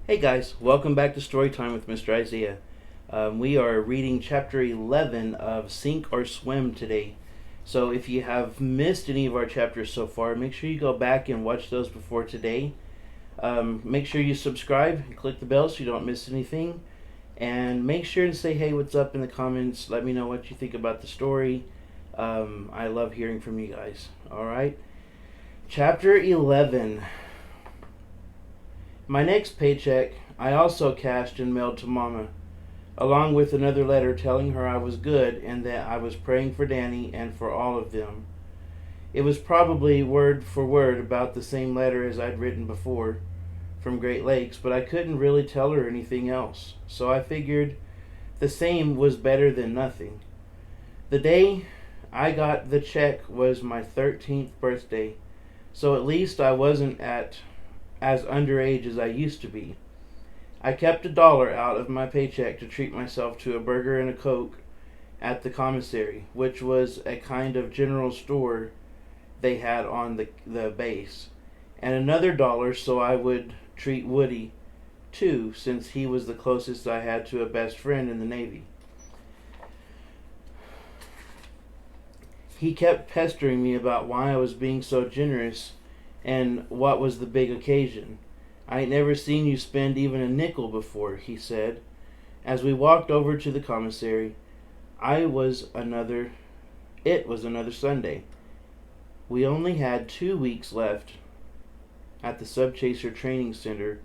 Hey guys, welcome back to Storytime with Mr. Isaiah. We are reading chapter 11 of Sink or Swim today. So if you have missed any of our chapters so far, make sure you go back and watch those before today. Make sure you subscribe and click the bell so you don't miss anything. And make sure to say, hey, what's up in the comments. Let me know what you think about the story. I love hearing from you guys. Alright? Chapter 11. My next paycheck I also cashed and mailed to Mama, along with another letter telling her I was good and that I was praying for Danny and for all of them. It was probably word for word about the same letter as I'd written before from Great Lakes, but I couldn't really tell her anything else, so I figured the same was better than nothing. The day I got the check was my 13th birthday, so at least I wasn't as underage as I used to be. I kept $1 out of my paycheck to treat myself to a burger and a Coke at the commissary, which was a kind of general store they had on the base, and another $1 so I would treat Woody too, since he was the closest I had to a best friend in the Navy. He kept pestering me about why I was being so generous and what was the big occasion. I ain't never seen you spend even a nickel before, he said. As we walked over to the commissary, it was another Sunday. We only had 2 weeks left at the Subchaser Training Center,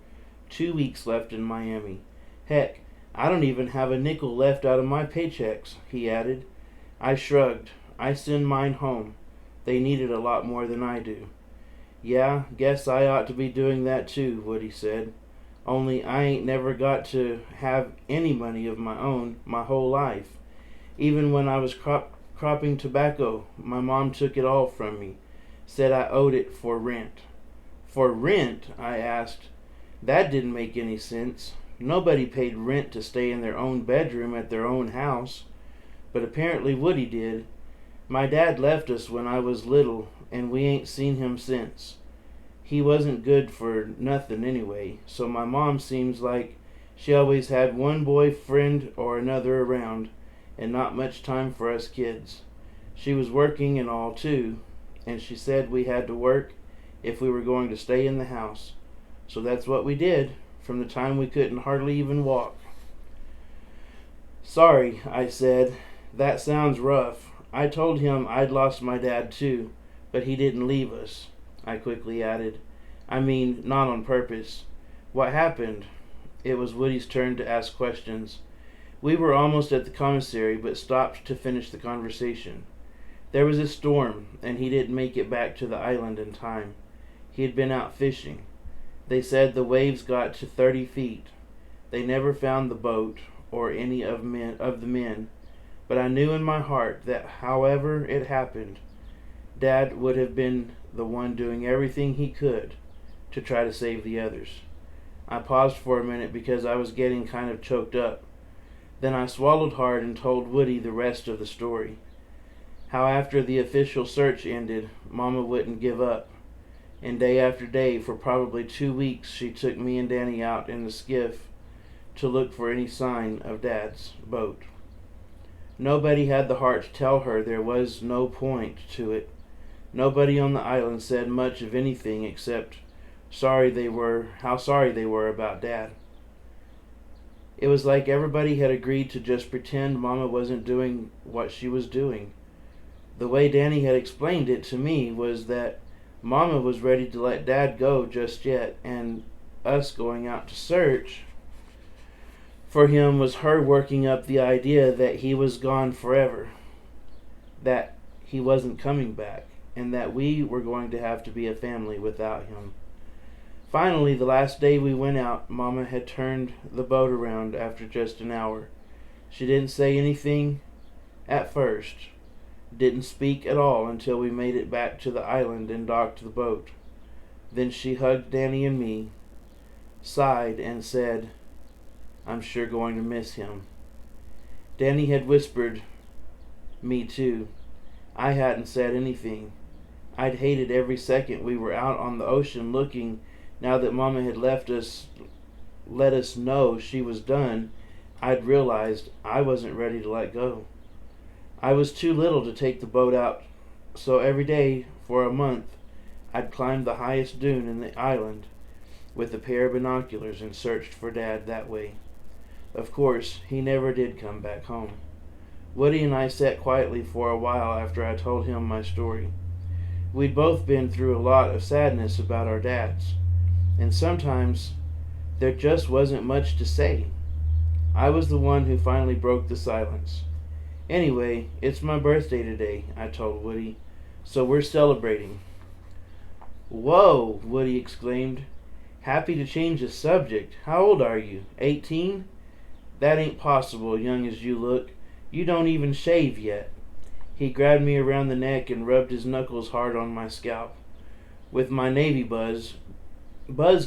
2 weeks left in Miami. Heck, I don't even have a nickel left out of my paychecks, he added. I shrugged. I send mine home. They need it a lot more than I do. Yeah, guess I ought to be doing that too, Woody said. Only I ain't never got to have any money of my own my whole life. Even when I was cropping tobacco, my mom took it all from me. Said I owed it for rent. For rent? I asked. That didn't make any sense. Nobody paid rent to stay in their own bedroom at their own house. But apparently Woody did. My dad left us when I was little, and we ain't seen him since. He wasn't good for nothing anyway, so my mom seems like she always had one boyfriend or another around, and not much time for us kids. She was working and all too, and she said we had to work if we were going to stay in the house. So that's what we did, from the time we couldn't hardly even walk. Sorry, I said. That sounds rough. I told him I'd lost my dad too, but he didn't leave us, I quickly added. I mean, not on purpose. What happened? It was Woody's turn to ask questions. We were almost at the commissary, but stopped to finish the conversation. There was a storm, and he didn't make it back to the island in time. He had been out fishing. They said the waves got to 30 feet. They never found the boat or any of the men. But I knew in my heart that however it happened, Dad would have been the one doing everything he could to try to save the others. I paused for a minute because I was getting kind of choked up. Then I swallowed hard and told Woody the rest of the story. How after the official search ended, Mama wouldn't give up. And day after day, for probably 2 weeks, she took me and Danny out in the skiff to look for any sign of Dad's boat. Nobody had the heart to tell her there was no point to it. Nobody on the island said much of anything except how sorry they were about Dad. It was like everybody had agreed to just pretend Mama wasn't doing what she was doing. The way Danny had explained it to me was that Mama was ready to let Dad go just yet, and us going out to search for him was her working up the idea that he was gone forever, that he wasn't coming back, and that we were going to have to be a family without him. Finally, the last day we went out, Mama had turned the boat around after just an hour. She didn't say anything at first, didn't speak at all until we made it back to the island and docked the boat. Then she hugged Danny and me, sighed, and said, I'm sure going to miss him. Danny had whispered, me too. I hadn't said anything. I'd hated every second we were out on the ocean looking, now that Mama had left us let us know she was done, I'd realized I wasn't ready to let go. I was too little to take the boat out, so every day for a month I'd climbed the highest dune in the island with a pair of binoculars and searched for Dad that way. Of course, he never did come back home. Woody and I sat quietly for a while after I told him my story. We'd both been through a lot of sadness about our dads, and sometimes there just wasn't much to say. I was the one who finally broke the silence. Anyway, it's my birthday today, I told Woody, so we're celebrating. Whoa, Woody exclaimed. Happy to change the subject. How old are you? 18? That ain't possible, young as you look. You don't even shave yet. He grabbed me around the neck and rubbed his knuckles hard on my scalp. With my navy buzz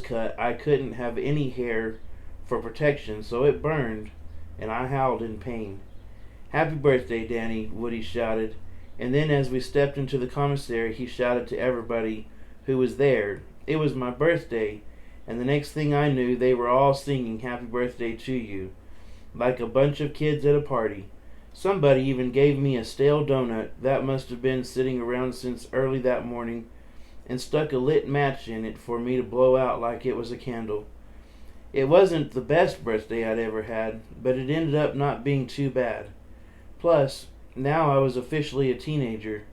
cut, I couldn't have any hair for protection, so it burned, and I howled in pain. Happy birthday, Danny, Woody shouted, and then as we stepped into the commissary, he shouted to everybody who was there, it was my birthday, and the next thing I knew, they were all singing happy birthday to you, like a bunch of kids at a party. Somebody even gave me a stale donut that must have been sitting around since early that morning and stuck a lit match in it for me to blow out like it was a candle. It wasn't the best birthday I'd ever had, but it ended up not being too bad. Plus, now I was officially a teenager.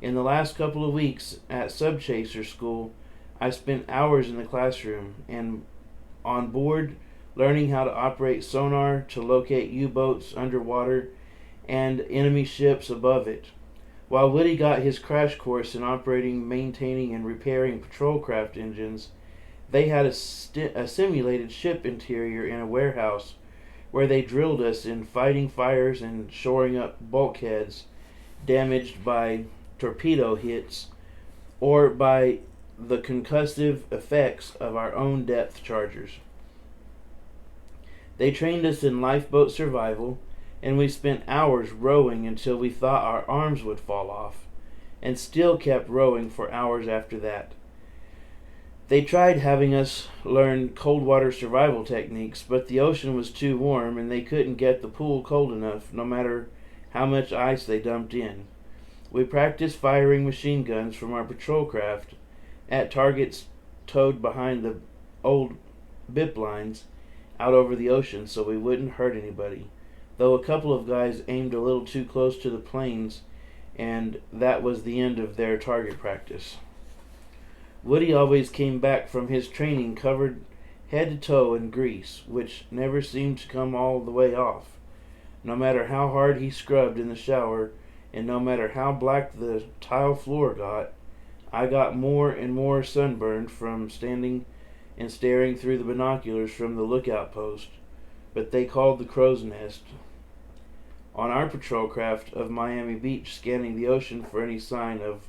In the last couple of weeks at Subchaser School, I spent hours in the classroom and on board learning how to operate sonar to locate U-boats underwater and enemy ships above it. While Woody got his crash course in operating, maintaining, and repairing patrol craft engines, they had a simulated ship interior in a warehouse where they drilled us in fighting fires and shoring up bulkheads damaged by torpedo hits or by the concussive effects of our own depth chargers. They trained us in lifeboat survival, and we spent hours rowing until we thought our arms would fall off, and still kept rowing for hours after that. They tried having us learn cold water survival techniques, but the ocean was too warm and they couldn't get the pool cold enough no matter how much ice they dumped in. We practiced firing machine guns from our patrol craft at targets towed behind the old bip lines out over the ocean so we wouldn't hurt anybody, though a couple of guys aimed a little too close to the planes, and that was the end of their target practice. Woody always came back from his training covered head to toe in grease, which never seemed to come all the way off. No matter how hard he scrubbed in the shower, and no matter how black the tile floor got, I got more and more sunburned from standing and staring through the binoculars from the lookout post, but they called the crow's nest, on our patrol craft of Miami Beach, scanning the ocean for any sign of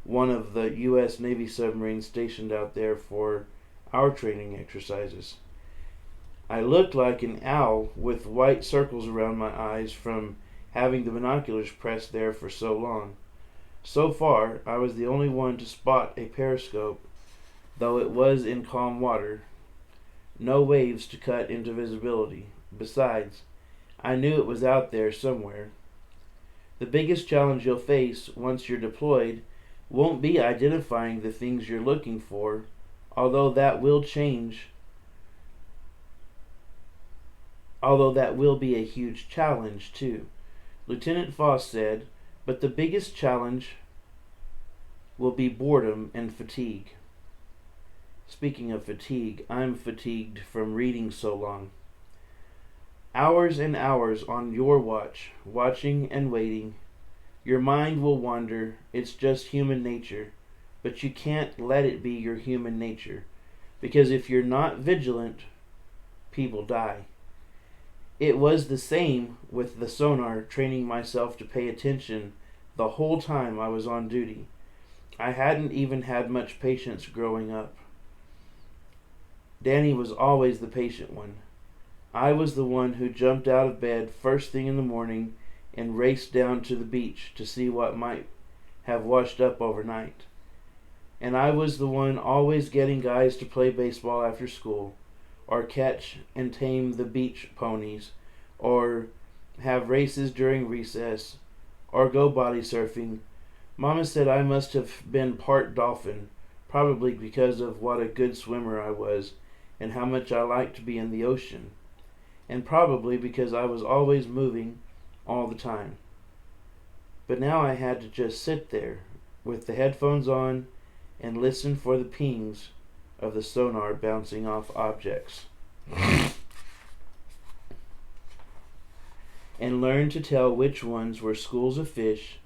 one of the U.S. Navy submarines stationed out there for our training exercises. I looked like an owl with white circles around my eyes from having the binoculars pressed there for so long. So far, I was the only one to spot a periscope, though it was in calm water. No waves to cut into visibility. Besides, I knew it was out there somewhere. The biggest challenge you'll face once you're deployed won't be identifying the things you're looking for, although that will be a huge challenge too. Lieutenant Voss said, but the biggest challenge will be boredom and fatigue. Speaking of fatigue, I'm fatigued from reading so long. Hours and hours on your watch, watching and waiting. Your mind will wander, it's just human nature, but you can't let it be your human nature, because if you're not vigilant, people die. It was the same with the sonar, training myself to pay attention the whole time I was on duty. I hadn't even had much patience growing up. Danny was always the patient one. I was the one who jumped out of bed first thing in the morning and raced down to the beach to see what might have washed up overnight. And I was the one always getting guys to play baseball after school, or catch and tame the beach ponies, or have races during recess, or go body surfing. Mama said I must have been part dolphin, probably because of what a good swimmer I was and how much I liked to be in the ocean, and probably because I was always moving all the time. But now I had to just sit there with the headphones on and listen for the pings of the sonar bouncing off objects. And learn to tell which ones were schools of fish,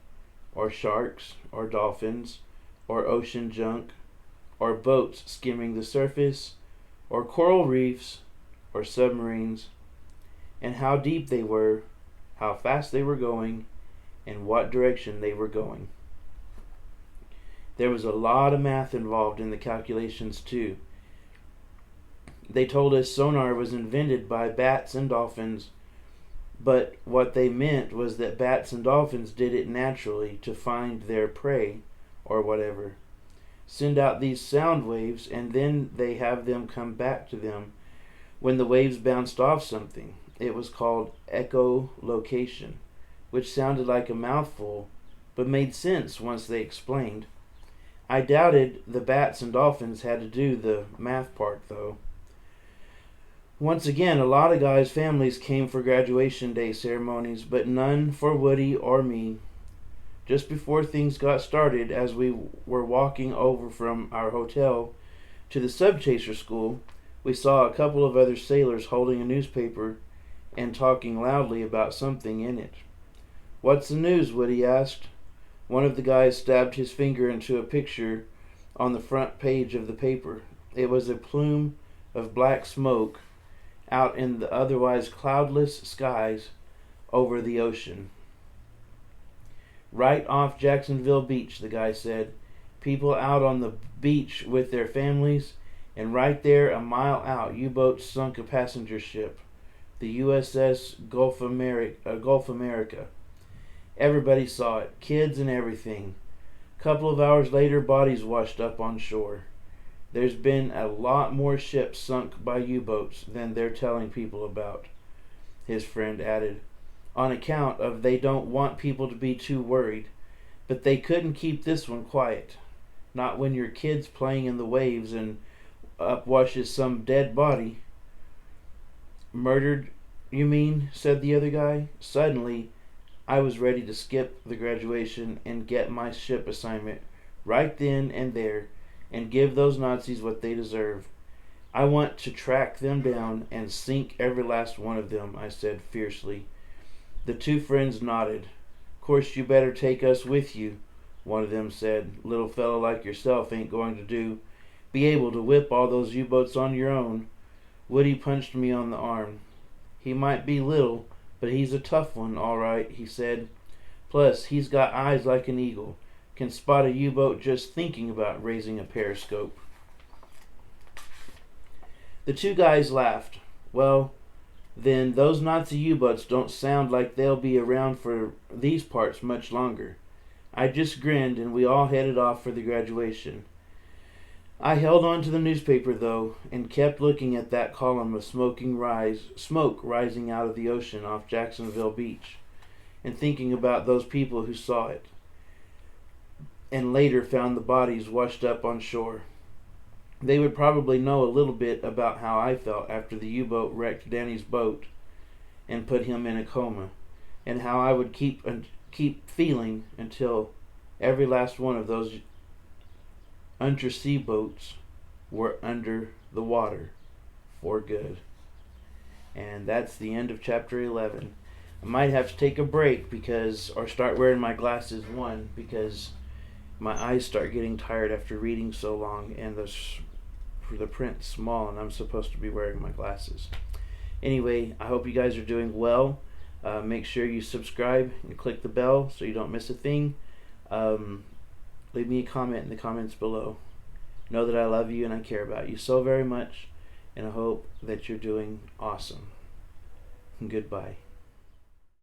or sharks, or dolphins, or ocean junk, or boats skimming the surface, or coral reefs, or submarines, and how deep they were, how fast they were going, and what direction they were going. There was a lot of math involved in the calculations too. They told us sonar was invented by bats and dolphins, but what they meant was that bats and dolphins did it naturally to find their prey, or whatever. Send out these sound waves, and then they have them come back to them when the waves bounced off something. It was called echolocation, which sounded like a mouthful, but made sense once they explained. I doubted the bats and dolphins had to do the math part, though. Once again, a lot of guys' families came for graduation day ceremonies, but none for Woody or me. Just before things got started, as we were walking over from our hotel to the subchaser school, we saw a couple of other sailors holding a newspaper and talking loudly about something in it. "What's the news?" Woody asked. One of the guys stabbed his finger into a picture on the front page of the paper. It was a plume of black smoke out in the otherwise cloudless skies over the ocean. "Right off Jacksonville Beach," the guy said. "People out on the beach with their families, and right there a mile out, U-boats sunk a passenger ship, the USS Gulf America. Everybody saw it, kids and everything. Couple of hours later, bodies washed up on shore. There's been a lot more ships sunk by U-boats than they're telling people about," his friend added, "on account of they don't want people to be too worried. But they couldn't keep this one quiet. Not when your kid's playing in the waves and up washes some dead body." "Murdered, you mean?" said the other guy. Suddenly, I was ready to skip the graduation and get my ship assignment right then and there and give those Nazis what they deserve. "I want to track them down and sink every last one of them," I said fiercely. The two friends nodded. "Course you better take us with you," one of them said. "Little fellow like yourself ain't going to be able to whip all those U-boats on your own." Woody punched me on the arm. "He might be little, but he's a tough one, all right," he said. "Plus, he's got eyes like an eagle. Can spot a U-boat just thinking about raising a periscope." The two guys laughed. "Well, then those Nazi U-boats don't sound like they'll be around for these parts much longer." I just grinned, and we all headed off for the graduation. I held on to the newspaper, though, and kept looking at that column of smoke rising out of the ocean off Jacksonville Beach, and thinking about those people who saw it, and later found the bodies washed up on shore. They would probably know a little bit about how I felt after the U-boat wrecked Danny's boat and put him in a coma, and how I would keep feeling until every last one of those undersea boats were under the water for good. And that's the end of chapter 11. I might have to take a break or start wearing my glasses, because my eyes start getting tired after reading so long, and the print's small, and I'm supposed to be wearing my glasses. Anyway, I hope you guys are doing well. Make sure you subscribe and click the bell so you don't miss a thing. Leave me a comment in the comments below. Know that I love you and I care about you so very much, and I hope that you're doing awesome. Goodbye.